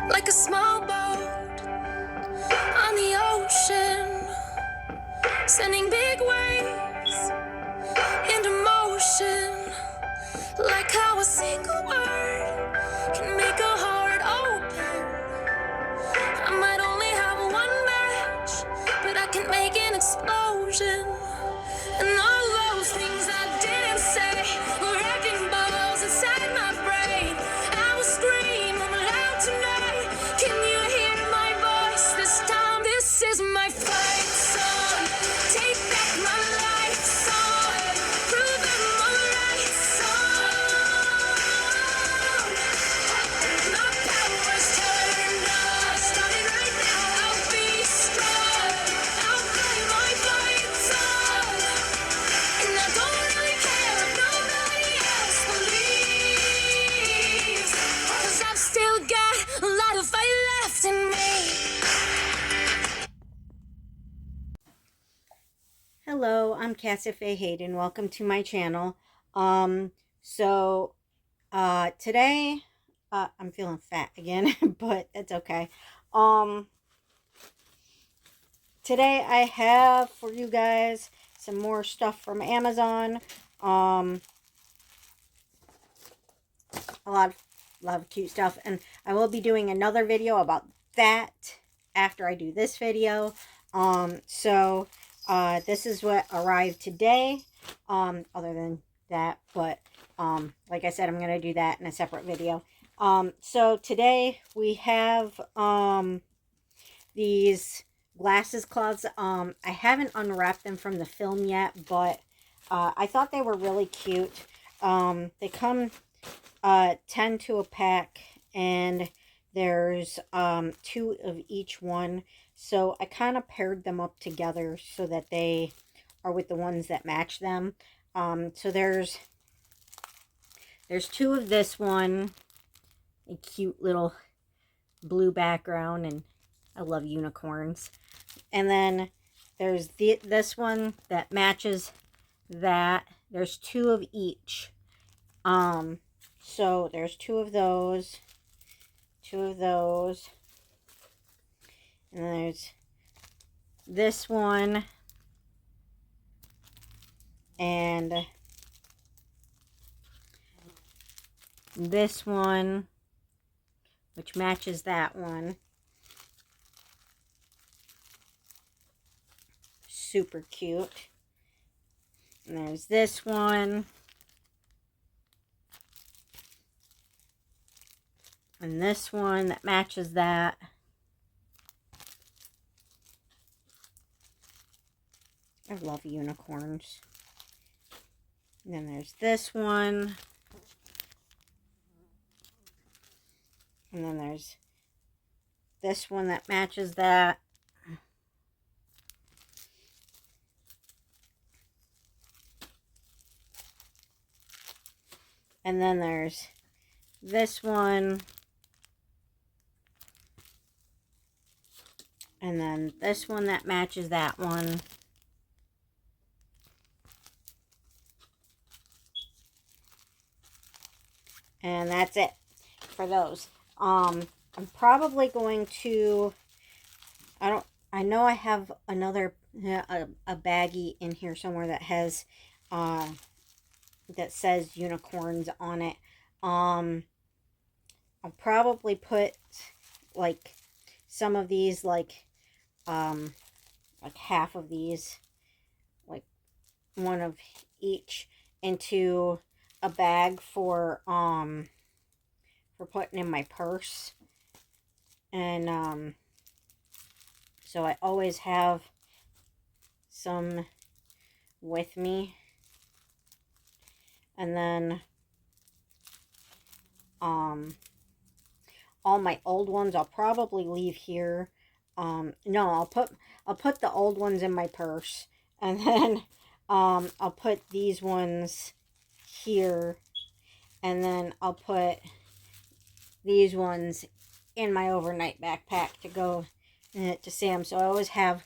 like a small boat on the ocean, sending big waves into motion, like how a single word can make a heart open. I might only have one match, but I can make an explosion. And all those things I didn't say were wrecking balls inside my brain. I will scream loud tonight. Can you hear my voice this time? This is my fight song. Take back my life song. Prove I'm alright song. My power's turned on. Starting right now. I'll be strong. I'll play my fight song. And I don't really care if nobody else believes, 'cause I've still got a lot of fight left in me. Hello, I'm Cassifae Hayden. Welcome to my channel. Today, I'm feeling fat again, but that's okay. Today I have for you guys some more stuff from Amazon. A lot of cute stuff, and I will be doing another video about that after I do this video. This is what arrived today, other than that, but like I said, I'm going to do that in a separate video. So today we have these glasses cloths. I haven't unwrapped them from the film yet, but I thought they were really cute. They come 10 to a pack, and there's 2 of each one. So I kind of paired them up together so that they are with the ones that match them. So there's 2 of this one, a cute little blue background, and I love unicorns. And then there's this one that matches that. There's 2 of each. So there's 2 of those, 2 of those, and then there's this one, and this one, which matches that one. Super cute. And there's this one. And this one that matches that. I love unicorns. And then there's this one. And then there's this one that matches that. And then there's this one. And then this one that matches that one. And that's it for those. I'm probably going to, I know I have another, a baggie in here somewhere that has, that says unicorns on it. I'll probably put, like, some of these, like half of these, like one of each, into a bag for putting in my purse. And so I always have some with me. And then all my old ones I'll probably leave here. No, I'll put the old ones in my purse, and then I'll put these ones here, and then I'll put these ones in my overnight backpack to go to Sam. So I always have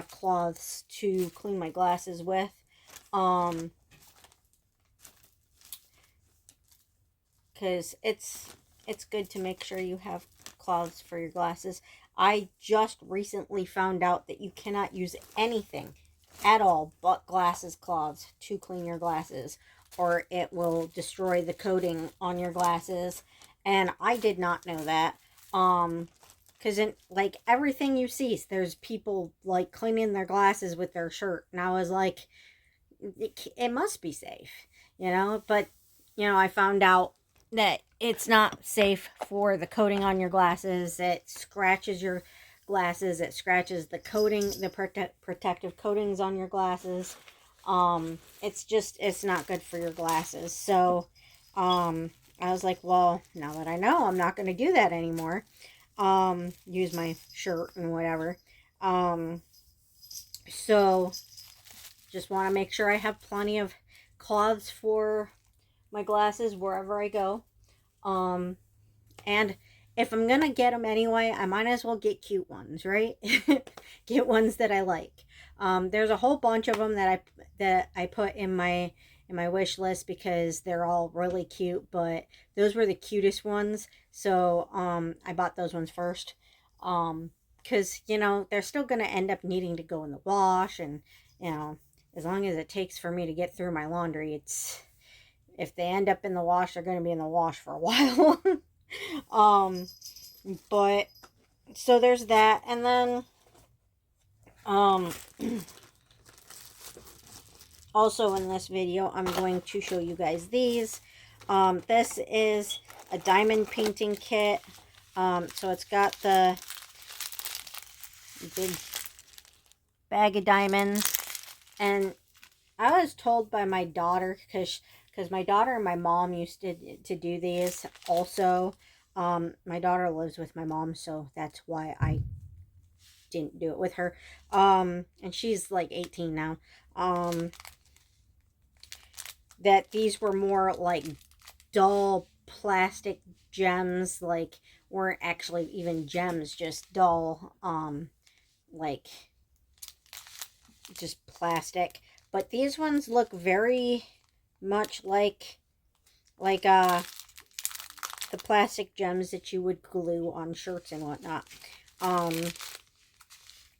cloths to clean my glasses with. Because it's good to make sure you have cloths for your glasses. I just recently found out that you cannot use anything at all but glasses cloths to clean your glasses, or it will destroy the coating on your glasses. And I did not know that. Because in like everything you see, there's people like cleaning their glasses with their shirt, and I was like, it must be safe, But I found out that it's not safe for the coating on your glasses. It scratches your glasses. It scratches the coating, the protective coatings on your glasses. It's not good for your glasses. So, I was like, well, now that I know, I'm not going to do that anymore. Use my shirt and whatever. So just want to make sure I have plenty of cloths for my glasses wherever I go. And if I'm gonna get them anyway, I might as well get cute ones, right? Get ones that I like. There's a whole bunch of them that I put in my wish list because they're all really cute, but those were the cutest ones. So I bought those ones first. Because they're still gonna end up needing to go in the wash, and as long as it takes for me to get through my laundry, if they end up in the wash, they're going to be in the wash for a while. But so there's that, and then also in this video, I'm going to show you guys these. This is a diamond painting kit. So it's got the big bag of diamonds, and I was told by my daughter, because my daughter and my mom used to do these also. My daughter lives with my mom, so that's why I didn't do it with her. And she's like 18 now. That these were more like dull plastic gems, like weren't actually even gems, just dull, like just plastic. But these ones look very much like the plastic gems that you would glue on shirts and whatnot.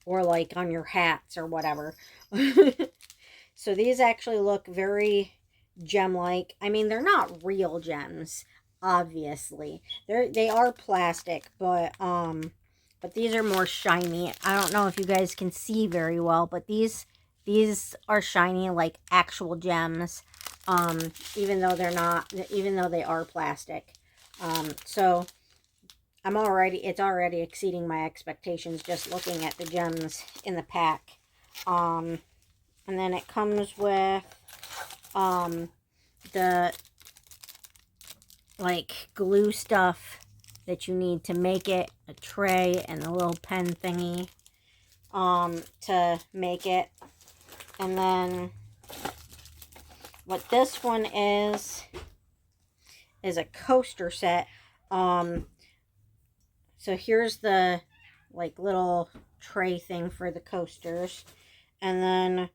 Or like on your hats or whatever. So these actually look very gem-like. I mean, they're not real gems, obviously. They are plastic, but these are more shiny. I don't know if you guys can see very well, but these are shiny like actual gems, even though they are plastic. So it's already exceeding my expectations just looking at the gems in the pack. And then it comes with the like glue stuff that you need to make it, a tray and a little pen thingy to make it. And then what this one is a coaster set. So here's the like little tray thing for the coasters. And then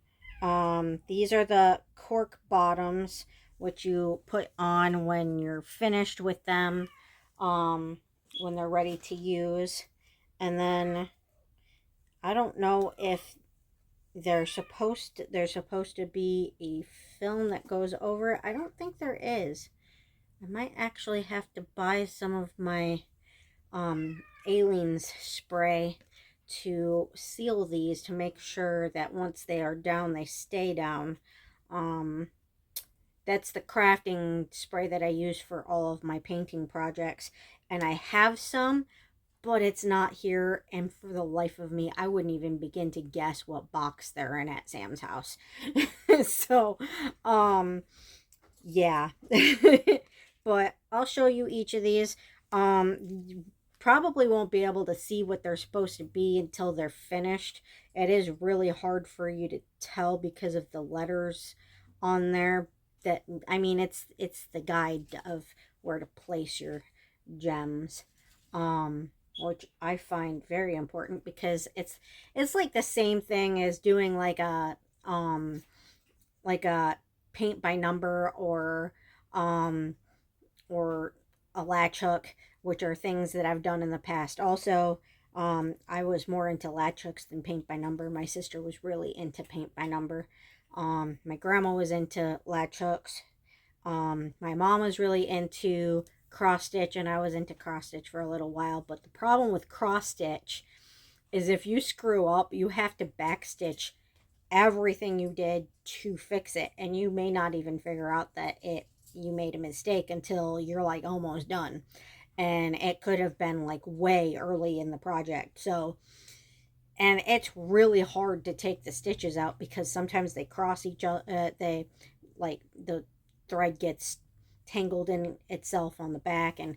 these are the cork bottoms, which you put on when you're finished with them, when they're ready to use. And then I don't know if there's supposed to be a film that goes over it. I don't think there is. I might actually have to buy some of my Aleene's spray to seal these, to make sure that once they are down, they stay down. That's the crafting spray that I use for all of my painting projects, and I have some, but it's not here, and for the life of me, I wouldn't even begin to guess what box they're in at Sam's house. So, yeah. But I'll show you each of these. Probably won't be able to see what they're supposed to be until they're finished. It is really hard for you to tell because of the letters on there. That, I mean, it's the guide of where to place your gems, which I find very important because it's like the same thing as doing like a paint by number or a latch hook, which are things that I've done in the past. Also, I was more into latch hooks than paint by number. My sister was really into paint by number. My grandma was into latch hooks. My mom was really into cross stitch, and I was into cross stitch for a little while. But the problem with cross stitch is if you screw up, you have to back stitch everything you did to fix it, and you may not even figure out that you made a mistake until you're like almost done, and it could have been like way early in the project. So, and it's really hard to take the stitches out because sometimes they cross each other. They like the thread gets tangled in itself on the back, and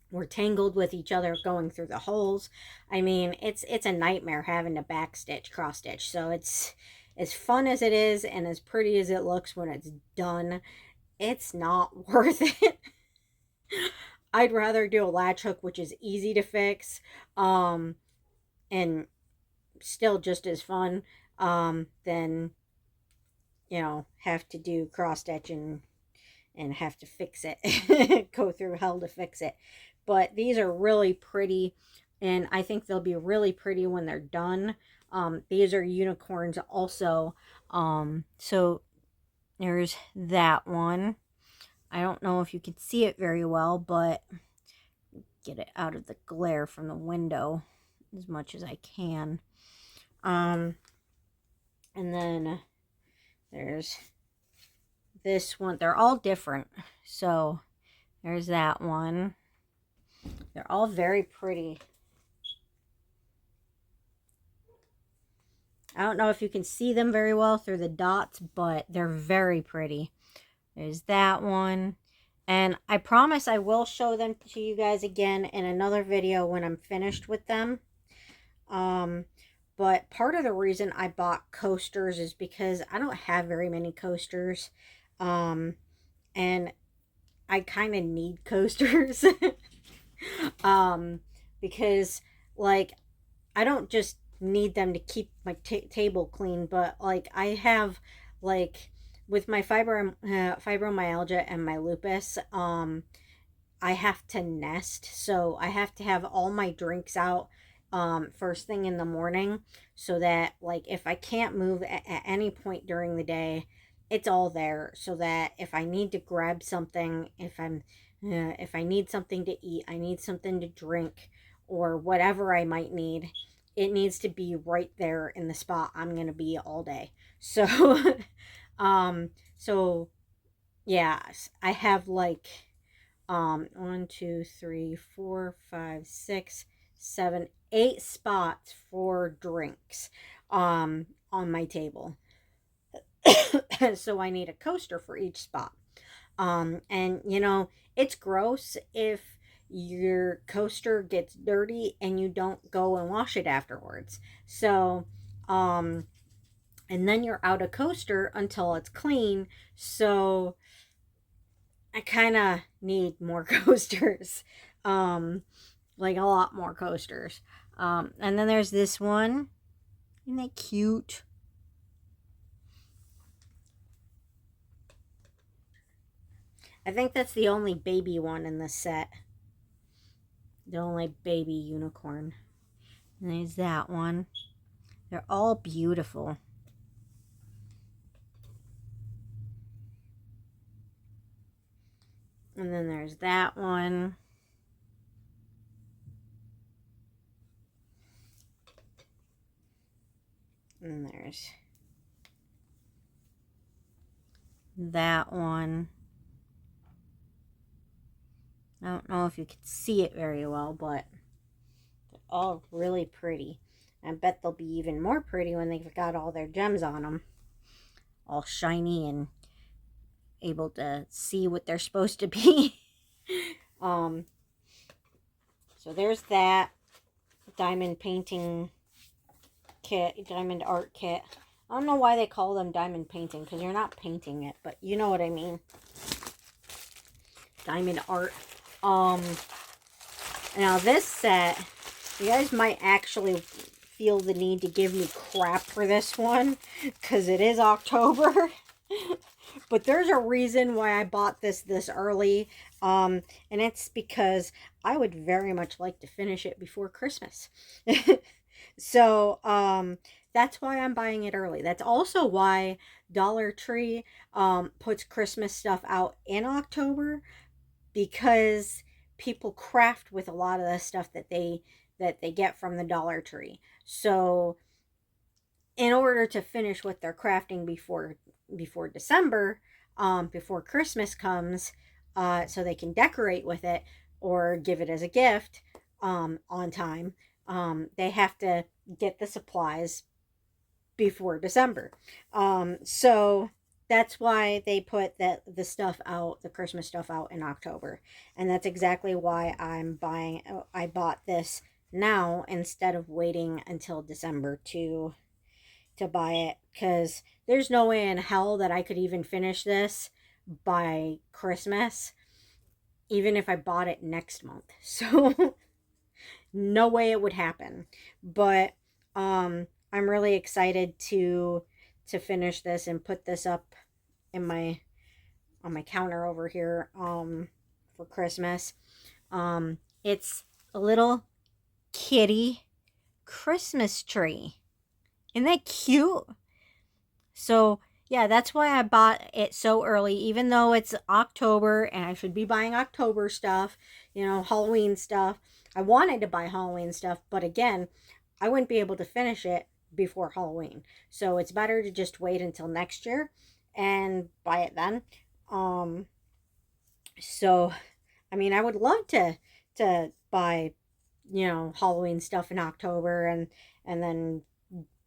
we're tangled with each other going through the holes. I mean, it's a nightmare having to back stitch, cross stitch. So it's as fun as it is and as pretty as it looks when it's done, it's not worth it. I'd rather do a latch hook, which is easy to fix, and still just as fun, than, you know, have to do cross stitch and have to fix it, go through hell to fix it. But these are really pretty, and I think they'll be really pretty when they're done. These are unicorns also. So there's that one. I don't know if you can see it very well, but get it out of the glare from the window as much as I can. And then there's this one. They're all different. So there's that one. They're all very pretty. I don't know if you can see them very well through the dots, but they're very pretty. There's that one. And I promise I will show them to you guys again in another video when I'm finished with them. But part of the reason I bought coasters is because I don't have very many coasters. And I kind of need coasters. Because, like, I don't just need them to keep my table clean, but, like, I have, like, with my fibromyalgia and my lupus, I have to nest, so I have to have all my drinks out first thing in the morning, so that, like, if I can't move at any point during the day, it's all there, so that if I need to grab something, if I need something to eat, I need something to drink, or whatever I might need, it needs to be right there in the spot I'm going to be all day. So, so yeah, I have like, 1, 2, 3, 4, 5, 6, 7, 8 spots for drinks, on my table. So I need a coaster for each spot. And you know, it's gross if your coaster gets dirty and you don't go and wash it afterwards. So, and then you're out of coaster until it's clean. So I kind of need more coasters, like a lot more coasters. And then there's this one. Isn't that cute? I think that's the only baby one in the set. The only baby unicorn. And there's that one. They're all beautiful. And then there's that one. And there's that one. I don't know if you can see it very well, but they're all really pretty. I bet they'll be even more pretty when they've got all their gems on them. All shiny and able to see what they're supposed to be. So there's that diamond painting kit, diamond art kit. I don't know why they call them diamond painting, because you're not painting it, but you know what I mean. Diamond art. Now this set, you guys might actually feel the need to give me crap for this one, because it is October. But there's a reason why I bought this early. And it's because I would very much like to finish it before Christmas. So, that's why I'm buying it early. That's also why Dollar Tree puts Christmas stuff out in October, because people craft with a lot of the stuff that they get from the Dollar Tree. So, in order to finish what they're crafting before December, before Christmas comes, so they can decorate with it or give it as a gift on time, they have to get the supplies before December. So that's why they put the stuff out, the Christmas stuff out in October, and that's exactly why I bought this now instead of waiting until December to buy it, because there's no way in hell that I could even finish this by Christmas, even if I bought it next month. So no way it would happen. But I'm really excited to finish this and put this up in my on my counter over here for Christmas. It's a little kitty Christmas tree. Isn't that cute? So, yeah, that's why I bought it so early, even though it's October and I should be buying October stuff, Halloween stuff. I wanted to buy Halloween stuff, but again, I wouldn't be able to finish it before Halloween. So, it's better to just wait until next year and buy it then. Um, so, I mean, I would love to buy, Halloween stuff in October and then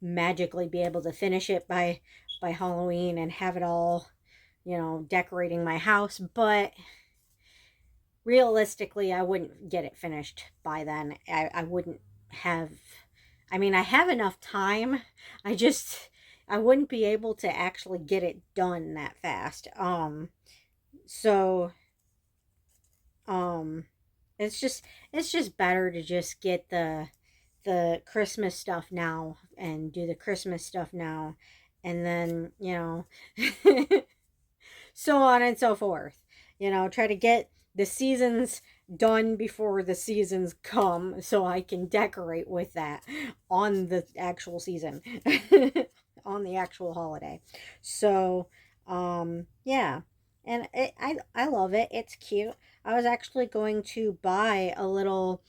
magically be able to finish it by Halloween and have it all, decorating my house, but realistically I wouldn't get it finished by then. I wouldn't have, I mean, I have enough time. I wouldn't be able to actually get it done that fast. So um it's just better to just get the Christmas stuff now and do the Christmas stuff now, and then, so on and so forth. Try to get the seasons done before the seasons come so I can decorate with that on the actual season, on the actual holiday. So, yeah. And I love it. It's cute. I was actually going to buy a little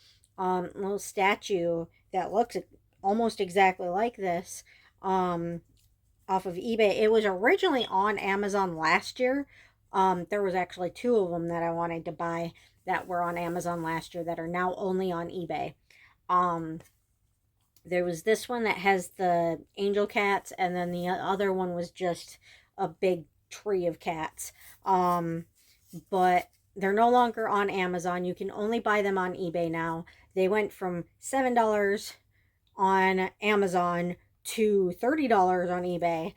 statue that looks almost exactly like this um off of eBay. It was originally on Amazon last year. There was actually two of them that I wanted to buy that were on Amazon last year that are now only on eBay. Um, there was this one that has the angel cats, and then the other one was just a big tree of cats. But they're no longer on Amazon. You can only buy them on eBay now. They went from $7 on Amazon to $30 on eBay.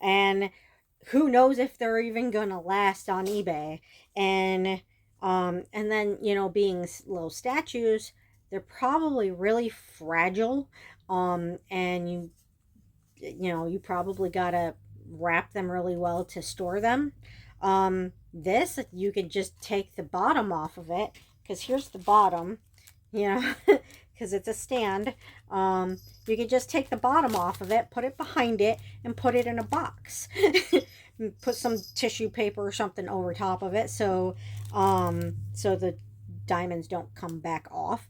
And who knows if they're even gonna last on eBay. And then, being little statues, they're probably really fragile. And you probably gotta wrap them really well to store them. This, you could just take the bottom off of it, because here's the bottom, because it's a stand. You could just take the bottom off of it, put it behind it, and put it in a box. Put some tissue paper or something over top of it, so the diamonds don't come back off.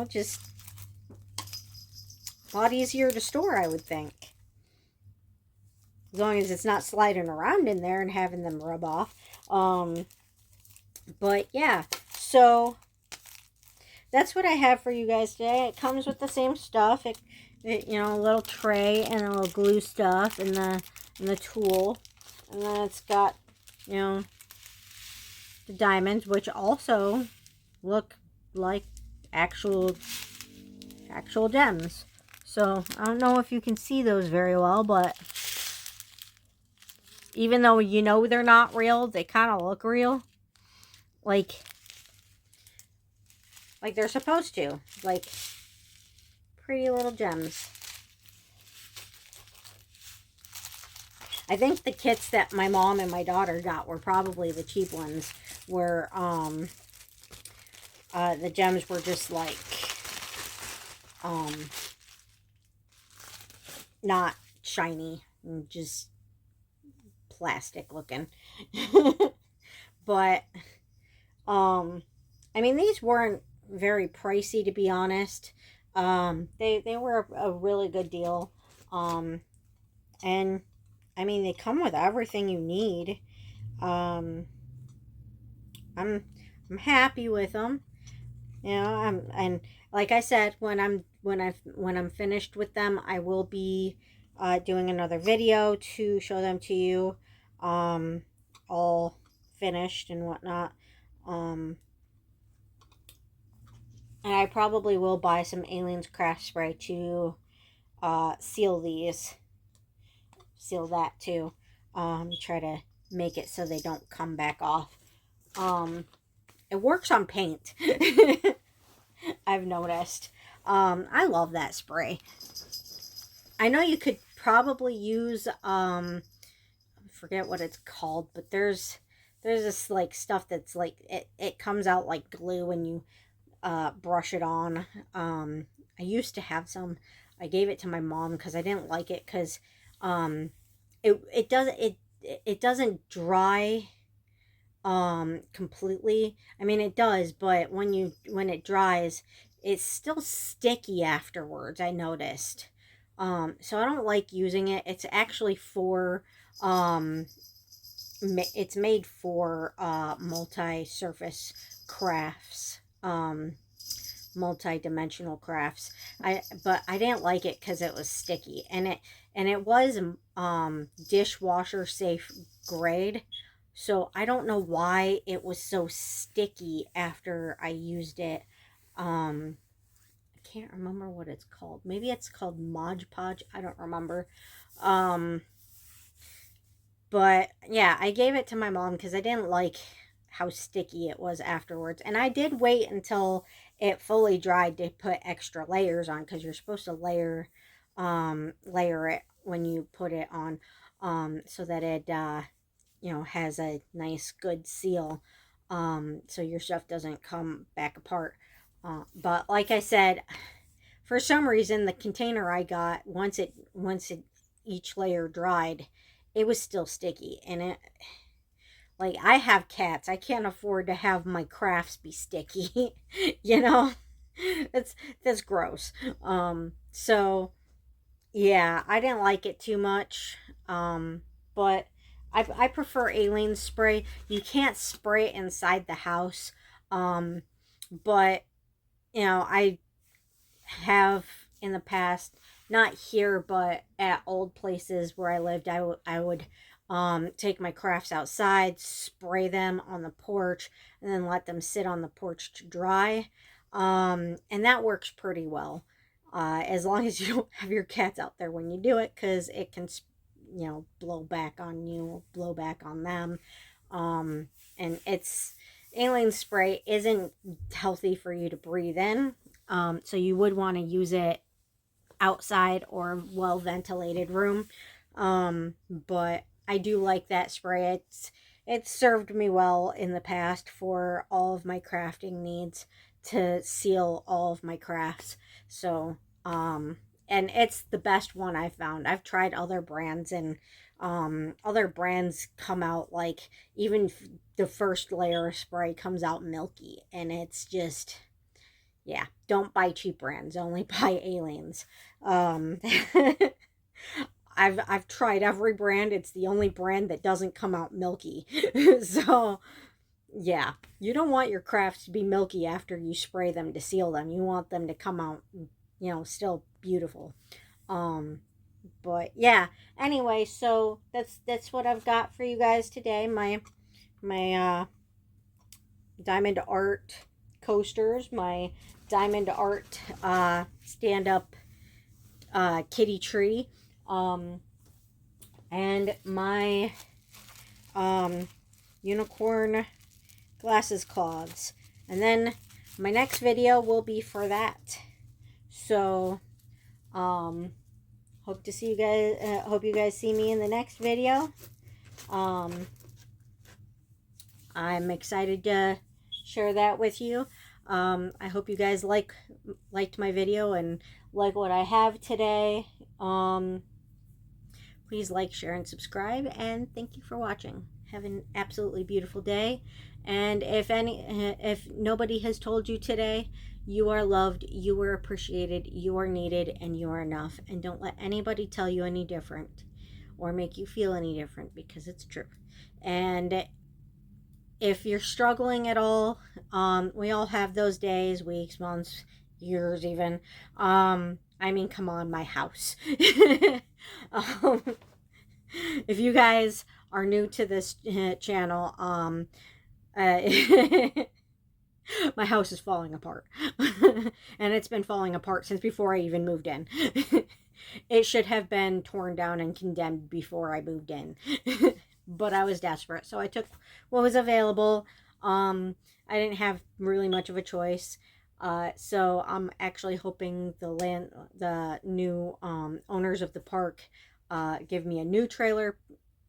Just a lot easier to store, I would think. As long as it's not sliding around in there and having them rub off. But yeah, so that's what I have for you guys today. It comes with the same stuff. It a little tray and a little glue stuff and the tool. And then it's got, the diamonds, which also look like actual gems. So I don't know if you can see those very well, but even though they're not real, they kind of look real. Like they're supposed to. Like pretty little gems. I think the kits that my mom and my daughter got were probably the cheap ones, where the gems were just like not shiny and just plastic looking. But I mean, these weren't very pricey, to be honest. They were a really good deal. And I mean, they come with everything you need. Um, I'm happy with them. You know, and like I said, when I'm finished with them, I will be doing another video to show them to you, all finished and whatnot. And I probably will buy some Aliens Craft Spray to seal these. Seal that too. Try to make it so they don't come back off. It works on paint. I've noticed. I love that spray. I know you could probably use, I forget what it's called, but there's this like stuff that's like, it comes out like glue when you brush it on. I used to have some. I gave it to my mom because I didn't like it because it doesn't dry completely. I mean, it does, but when it dries, it's still sticky afterwards, I noticed. So I don't like using it. It's actually for it's made for multi-surface crafts, multi-dimensional crafts. But I didn't like it because it was sticky, and it was dishwasher safe grade. So I don't know why it was so sticky after I used it. I can't remember what it's called. Maybe it's called Mod Podge. I don't remember. But yeah, I gave it to my mom because I didn't like how sticky it was afterwards. And I did wait until it fully dried to put extra layers on, because you're supposed to layer it when you put it on, so that it has a nice good seal, so your stuff doesn't come back apart. But like I said, for some reason the container I got, once it each layer dried, it was still sticky. And it, like, I have cats, I can't afford to have my crafts be sticky. You know, that's gross. So yeah, I didn't like it too much. But I prefer Alien spray. You can't spray it inside the house. But I have in the past, not here, but at old places where I lived, I would take my crafts outside, spray them on the porch, and then let them sit on the porch to dry. And that works pretty well. As long as you don't have your cats out there when you do it, because it can, blow back on you, blow back on them. And Alien spray isn't healthy for you to breathe in. So you would want to use it outside or well ventilated room. But I do like that spray. It's served me well in the past for all of my crafting needs, to seal all of my crafts. So and it's the best one I've found. I've tried other brands, and other brands come out, like, even the first layer of spray comes out milky, and it's just, yeah, don't buy cheap brands, only buy Aliens. I've tried every brand. It's the only brand that doesn't come out milky. So yeah, you don't want your crafts to be milky after you spray them to seal them. You want them to come out, still beautiful. But yeah, anyway, so that's what I've got for you guys today. My diamond art coasters, my diamond art stand-up kitty tree, and my unicorn glasses cloths. And then my next video will be for that. So hope to see you guys. Hope you guys see me in the next video. I'm excited to share that with you. I hope you guys liked my video and like what I have today. Please like, share, and subscribe, and thank you for watching. Have an absolutely beautiful day. And if nobody has told you today, you are loved, you are appreciated, you are needed, and you are enough. And don't let anybody tell you any different or make you feel any different, because it's true. And if you're struggling at all, we all have those days, weeks, months, years even. I mean, come on, my house. If you guys are new to this channel, my house is falling apart. And it's been falling apart since before I even moved in. It should have been torn down and condemned before I moved in. But I was desperate, so I took what was available. I didn't have really much of a choice. So I'm actually hoping the new owners of the park give me a new trailer,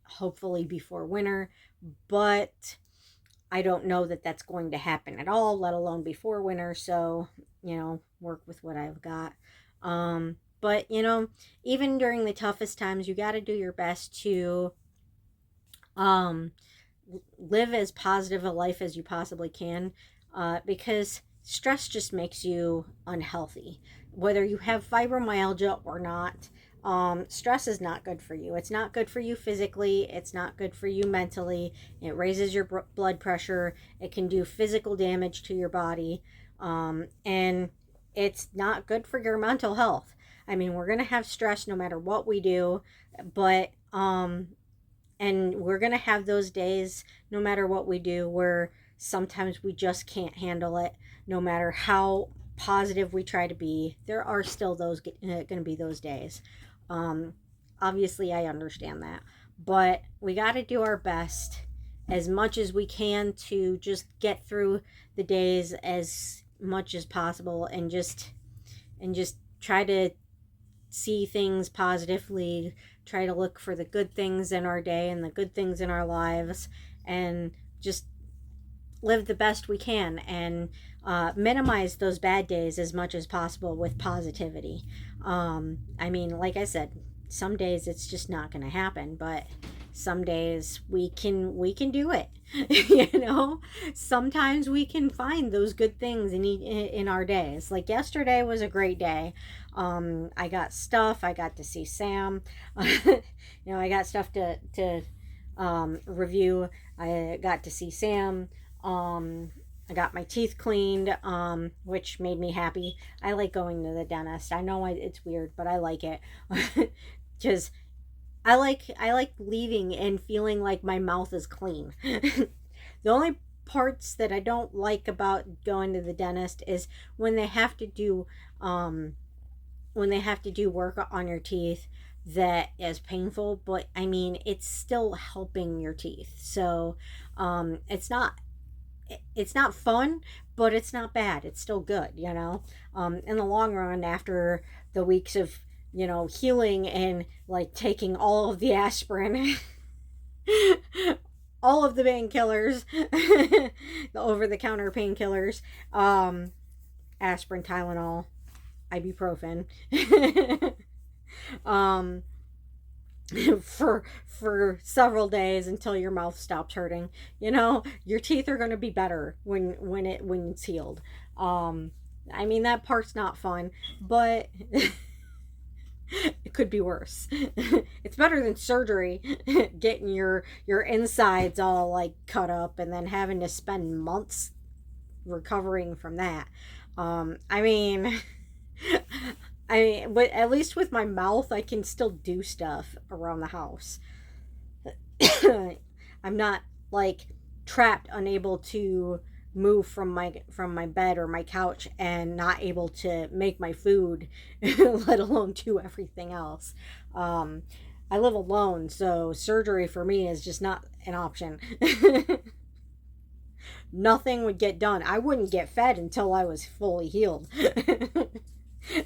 hopefully before winter. But I don't know that that's going to happen at all, let alone before winter. So, you know, work with what I've got. But, you know, even during the toughest times, you got to do your best to live as positive a life as you possibly can, because stress just makes you unhealthy. Whether you have fibromyalgia or not, stress is not good for you. It's not good for you physically. It's not good for you mentally. It raises your blood pressure. It can do physical damage to your body. And it's not good for your mental health. I mean, we're going to have stress no matter what we do, but, and we're going to have those days no matter what we do where sometimes we just can't handle it. No matter how positive we try to be, there are still those going to be those days. Obviously I understand that, but we got to do our best as much as we can to just get through the days as much as possible, and just try to see things positively, try to look for the good things in our day and the good things in our lives, and just live the best we can, and minimize those bad days as much as possible with positivity. I mean, like I said, some days it's just not going to happen, but some days we can do it. You know, sometimes we can find those good things in our days. Like yesterday was a great day. I got stuff. I got to see Sam. You know, I got stuff to review. I got to see Sam. I got my teeth cleaned, which made me happy. I like going to the dentist. I know it's weird, but I like it. Just I like leaving and feeling like my mouth is clean. The only parts that I don't like about going to the dentist is when they have to do work on your teeth that is painful, but I mean, it's still helping your teeth. So it's not fun, but it's not bad. It's still good, you know. In the long run, after the weeks of, you know, healing and like taking all of the aspirin, all of the painkillers, the over-the-counter painkillers, aspirin, Tylenol, ibuprofen, for several days until your mouth stops hurting. You know, your teeth are going to be better when it's healed. I mean, that part's not fun, but it could be worse. It's better than surgery, getting your insides all like cut up and then having to spend months recovering from that. I mean, but at least with my mouth, I can still do stuff around the house. I'm not like trapped, unable to move from my bed or my couch, and not able to make my food, let alone do everything else. I live alone, so surgery for me is just not an option. Nothing would get done. I wouldn't get fed until I was fully healed.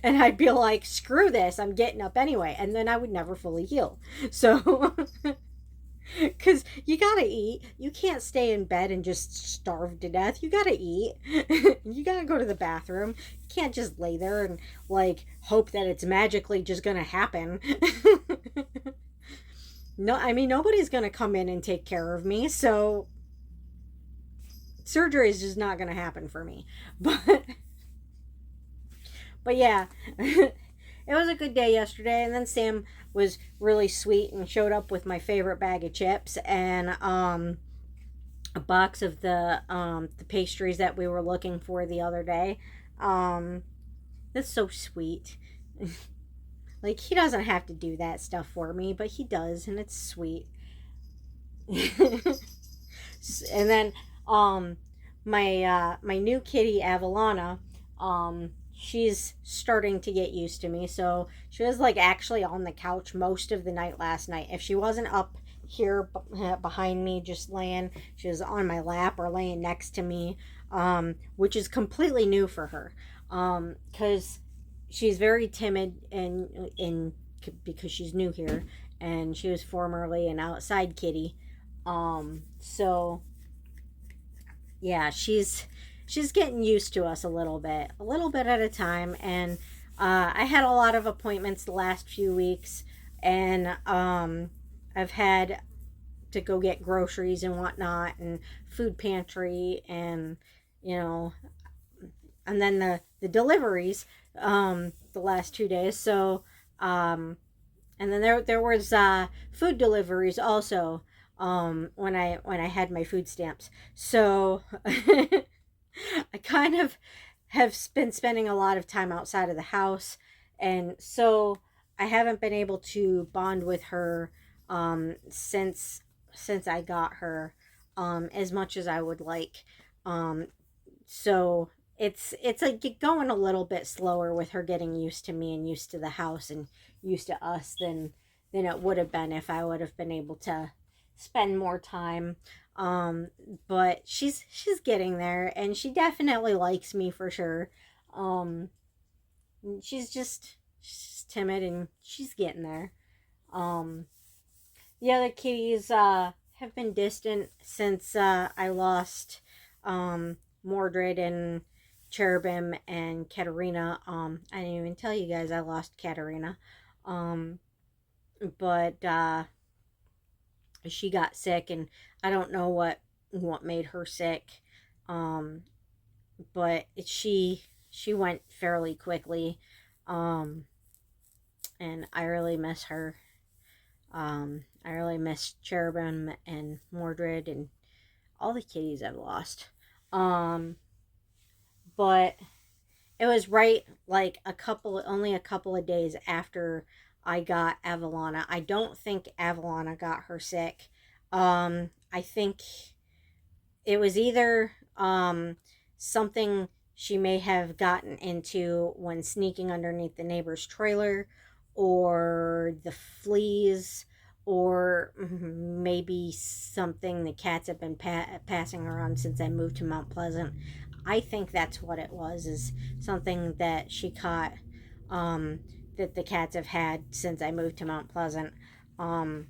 And I'd be like, screw this, I'm getting up anyway. And then I would never fully heal. So, because you gotta eat. You can't stay in bed and just starve to death. You gotta eat. You gotta go to the bathroom. You can't just lay there and, like, hope that it's magically just gonna happen. No, I mean, nobody's gonna come in and take care of me. So, surgery is just not gonna happen for me. But yeah, it was a good day yesterday. And then Sam was really sweet and showed up with my favorite bag of chips and a box of the pastries that we were looking for the other day. Um, that's so sweet. Like, he doesn't have to do that stuff for me, but he does, and it's sweet. And then my new kitty Avalana, she's starting to get used to me. So she was like actually on the couch most of the night last night. If she wasn't up here behind me just laying, she was on my lap or laying next to me, which is completely new for her, because she's very timid and because she's new here, and she was formerly an outside kitty. So yeah, she's getting used to us a little bit at a time. And I had a lot of appointments the last few weeks, and I've had to go get groceries and whatnot, and food pantry, and you know, and then the deliveries the last 2 days. So and then there was food deliveries also when I had my food stamps. So I kind of have been spending a lot of time outside of the house, and so I haven't been able to bond with her since I got her as much as I would like. Um, so it's like going a little bit slower with her getting used to me and used to the house and used to us than it would have been if I would have been able to spend more time. um but she's getting there, and she definitely likes me for sure. um she's timid, and she's getting there. um the other kitties have been distant since I lost Mordred and Cherubim and Katarina. I didn't even tell you guys I lost Katarina. Um, but she got sick, and I don't know what made her sick. Um, but she went fairly quickly. Um, and I really miss her. I really miss Cherubim and Mordred and all the kitties I've lost. Um, but it was right like only a couple of days after I got Avalana. I don't think Avalana got her sick. I think it was either something she may have gotten into when sneaking underneath the neighbor's trailer, or the fleas, or maybe something the cats have been passing around since I moved to Mount Pleasant. I think that's what it was, is something that she caught, um, that the cats have had since I moved to Mount Pleasant. Um,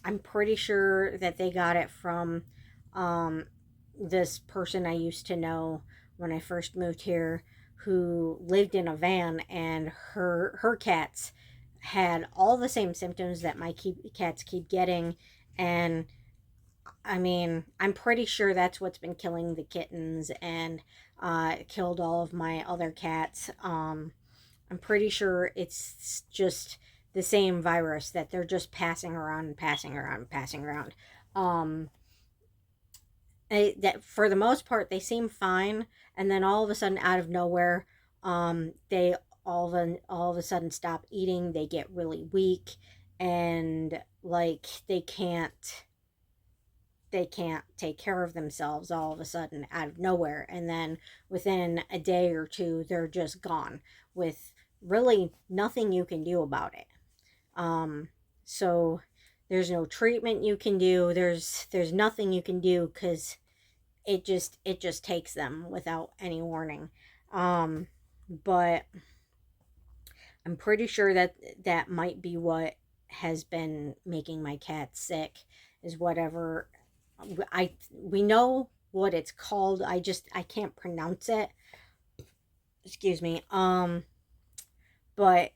I'm pretty sure that they got it from um, this person I used to know when I first moved here, who lived in a van, and her cats had all the same symptoms that my cats keep getting. And I mean, I'm pretty sure that's what's been killing the kittens and killed all of my other cats. I'm pretty sure it's just the same virus that they're just passing around and passing around and passing around. Um, that for the most part they seem fine, and then all of a sudden, out of nowhere, they all of a sudden stop eating. They get really weak, and like they can't take care of themselves all of a sudden out of nowhere, and then within a day or two they're just gone with really nothing you can do about it. So there's no treatment you can do. There's nothing you can do, because it just takes them without any warning. But I'm pretty sure that that might be what has been making my cat sick, is whatever. We know what it's called. I can't pronounce it. Excuse me. But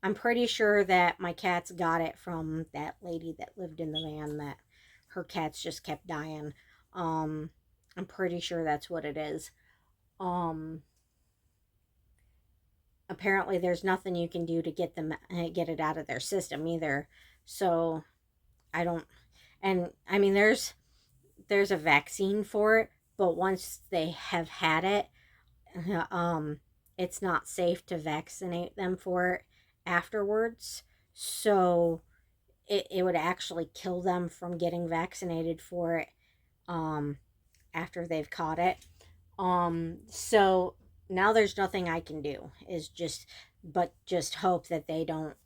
I'm pretty sure that my cats got it from that lady that lived in the van, that her cats just kept dying. Um, I'm pretty sure that's what it is. Um, Apparently there's nothing you can do to get it out of their system either. So I don't, and I mean there's a vaccine for it, but once they have had it, um, it's not safe to vaccinate them for it afterwards. So it would actually kill them from getting vaccinated for it um, after they've caught it. So now there's nothing I can do, is just hope that they don't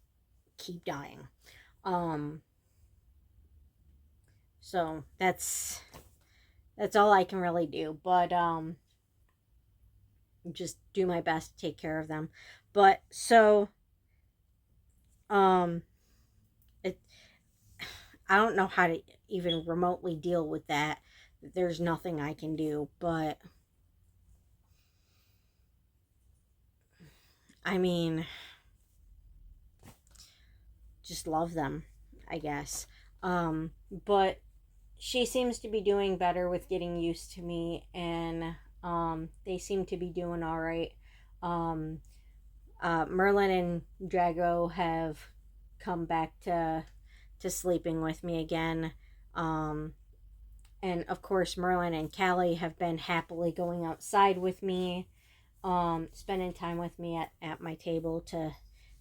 keep dying. Um, so that's all I can really do. But just do my best to take care of them. But so um it I don't know how to even remotely deal with that. There's nothing I can do, but I mean, just love them, I guess. But she seems to be doing better with getting used to me, and they seem to be doing all right. Um, Merlin and Drago have come back to sleeping with me again. Um, and of course, Merlin and Callie have been happily going outside with me, spending time with me at my table to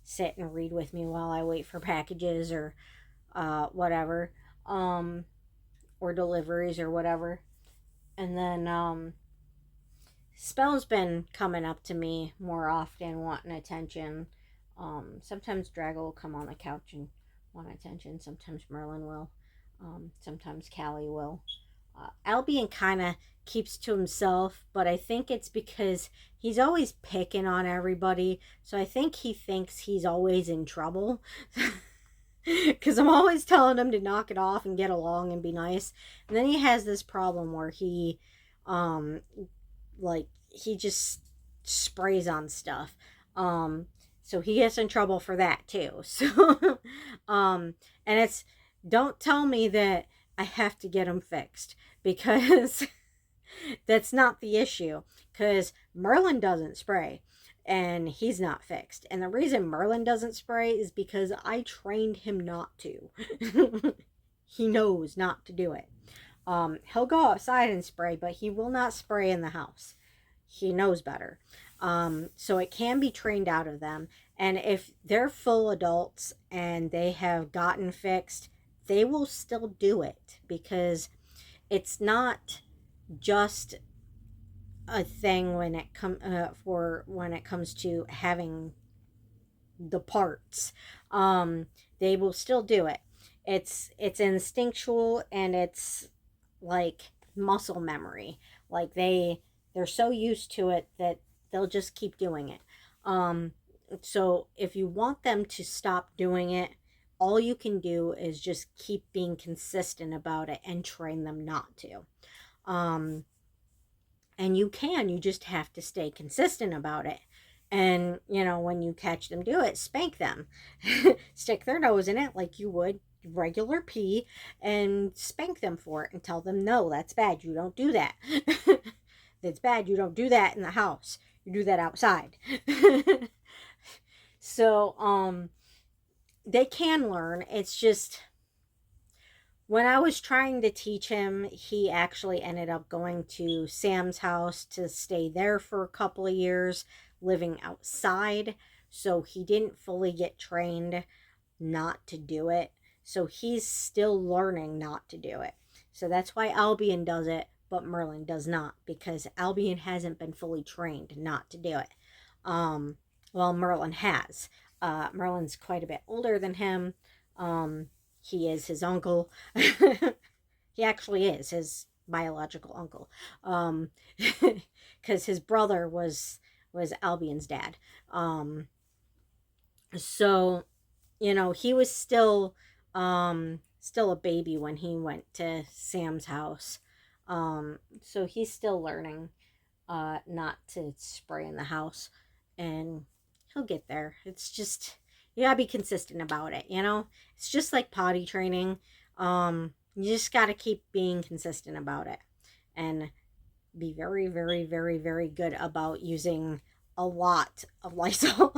sit and read with me while I wait for packages or whatever, um, or deliveries or whatever. And then Spell's been coming up to me more often, wanting attention. Sometimes Drago will come on the couch and want attention. Sometimes Merlin will. Sometimes Callie will. Albion kind of keeps to himself, but I think it's because he's always picking on everybody. So I think he thinks he's always in trouble. Because I'm always telling him to knock it off and get along and be nice. And then he has this problem where um, he just sprays on stuff. So he gets in trouble for that too. So, and it's, don't tell me that I have to get him fixed, because that's not the issue. Because Merlin doesn't spray and he's not fixed. And the reason Merlin doesn't spray is because I trained him not to. He knows not to do it. He'll go outside and spray, but he will not spray in the house. He knows better. So it can be trained out of them. And if they're full adults and they have gotten fixed, they will still do it, because it's not just a thing when it comes to having the parts. They will still do it. It's instinctual, and it's like muscle memory. Like they're so used to it that they'll just keep doing it. So if you want them to stop doing it, all you can do is just keep being consistent about it and train them not to. Um, and you just have to stay consistent about it. And, when you catch them do it, spank them. Stick their nose in it like you would regular pee, and spank them for it and tell them, no, that's bad. You don't do that. That's bad. You don't do that in the house. You do that outside. So, they can learn. It's just, when I was trying to teach him, he actually ended up going to Sam's house to stay there for a couple of years, living outside. So he didn't fully get trained not to do it. So he's still learning not to do it. So that's why Albion does it, but Merlin does not, because Albion hasn't been fully trained not to do it. Well, Merlin has. Merlin's quite a bit older than him. He is his uncle. He actually is his biological uncle. Because his brother was Albion's dad. So, you know, he was still a baby when he went to Sam's house. So he's still learning not to spray in the house, and he'll get there. It's just, you gotta be consistent about it, you know? It's just like potty training. You just gotta keep being consistent about it, and be very, very, very, very good about using a lot of Lysol.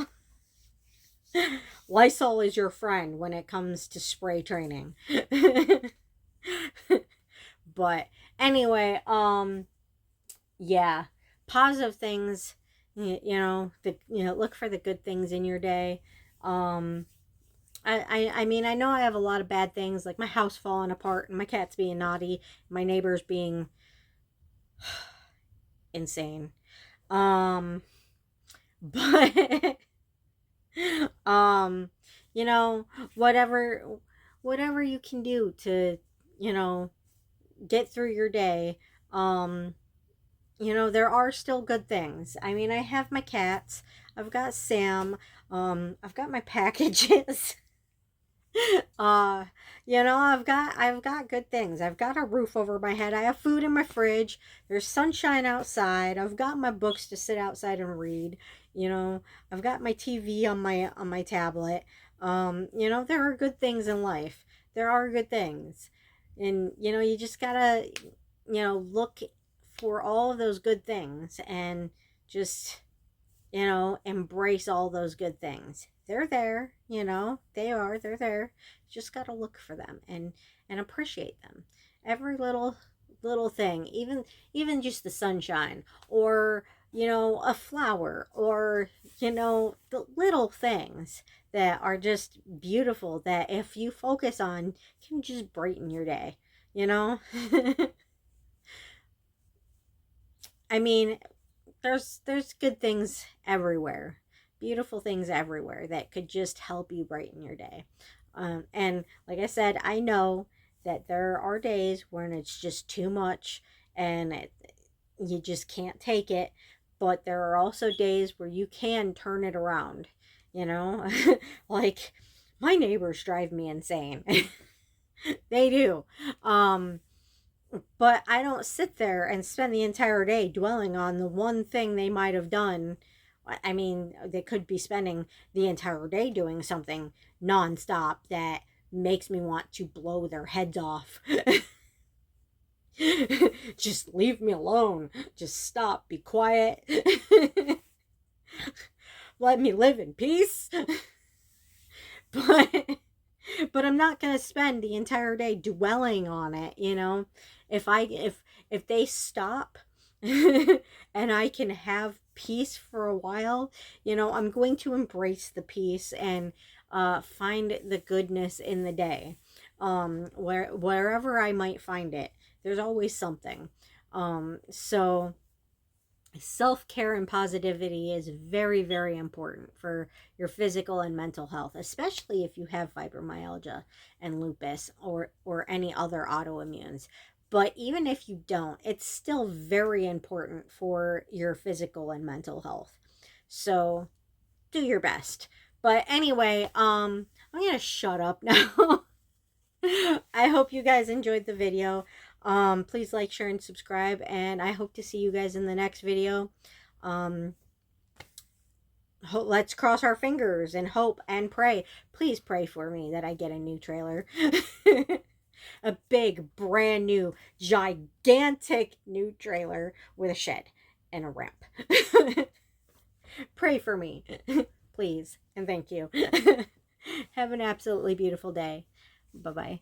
Lysol is your friend when it comes to spray training. But anyway, yeah, positive things, look for the good things in your day. um I mean, I know I have a lot of bad things, like my house falling apart and my cats being naughty, my neighbors being insane. um but um you know, whatever whatever you can do to, you know, get through your day. There are still good things. I mean, I have my cats. I've got Sam. I've got my packages. uh, I've got good things. I've got a roof over my head. I have food in my fridge. There's sunshine outside. I've got my books to sit outside and read. I've got my TV on my tablet. There are good things in life. There are good things. And you just gotta, look for all of those good things, and just, embrace all those good things. They're there, they're there. Just got to look for them, and appreciate them. Every little thing, even just the sunshine, or a flower, or the little things that are just beautiful, that if you focus on, can just brighten your day, you know. I mean, there's good things everywhere, beautiful things everywhere that could just help you brighten your day. And like I said, I know that there are days when it's just too much, and you just can't take it. But there are also days where you can turn it around, you know. Like, my neighbors drive me insane. They do. But I don't sit there and spend the entire day dwelling on the one thing they might have done. I mean, they could be spending the entire day doing something nonstop that makes me want to blow their heads off. Just leave me alone. Just stop. Be quiet. Let me live in peace. But I'm not going to spend the entire day dwelling on it, if they stop and I can have peace for a while, I'm going to embrace the peace, and find the goodness in the day. Wherever I might find it, there's always something. So self-care and positivity is very, very important for your physical and mental health, especially if you have fibromyalgia and lupus, or any other autoimmunes. But even if you don't, it's still very important for your physical and mental health. So do your best. But anyway, I'm gonna shut up now. I hope you guys enjoyed the video. Please like, share, and subscribe, and I hope to see you guys in the next video. Let's cross our fingers and hope and pray. Please pray for me that I get a new trailer. A big, brand new, gigantic new trailer with a shed and a ramp. Pray for me, please, and thank you. Have an absolutely beautiful day. Bye-bye.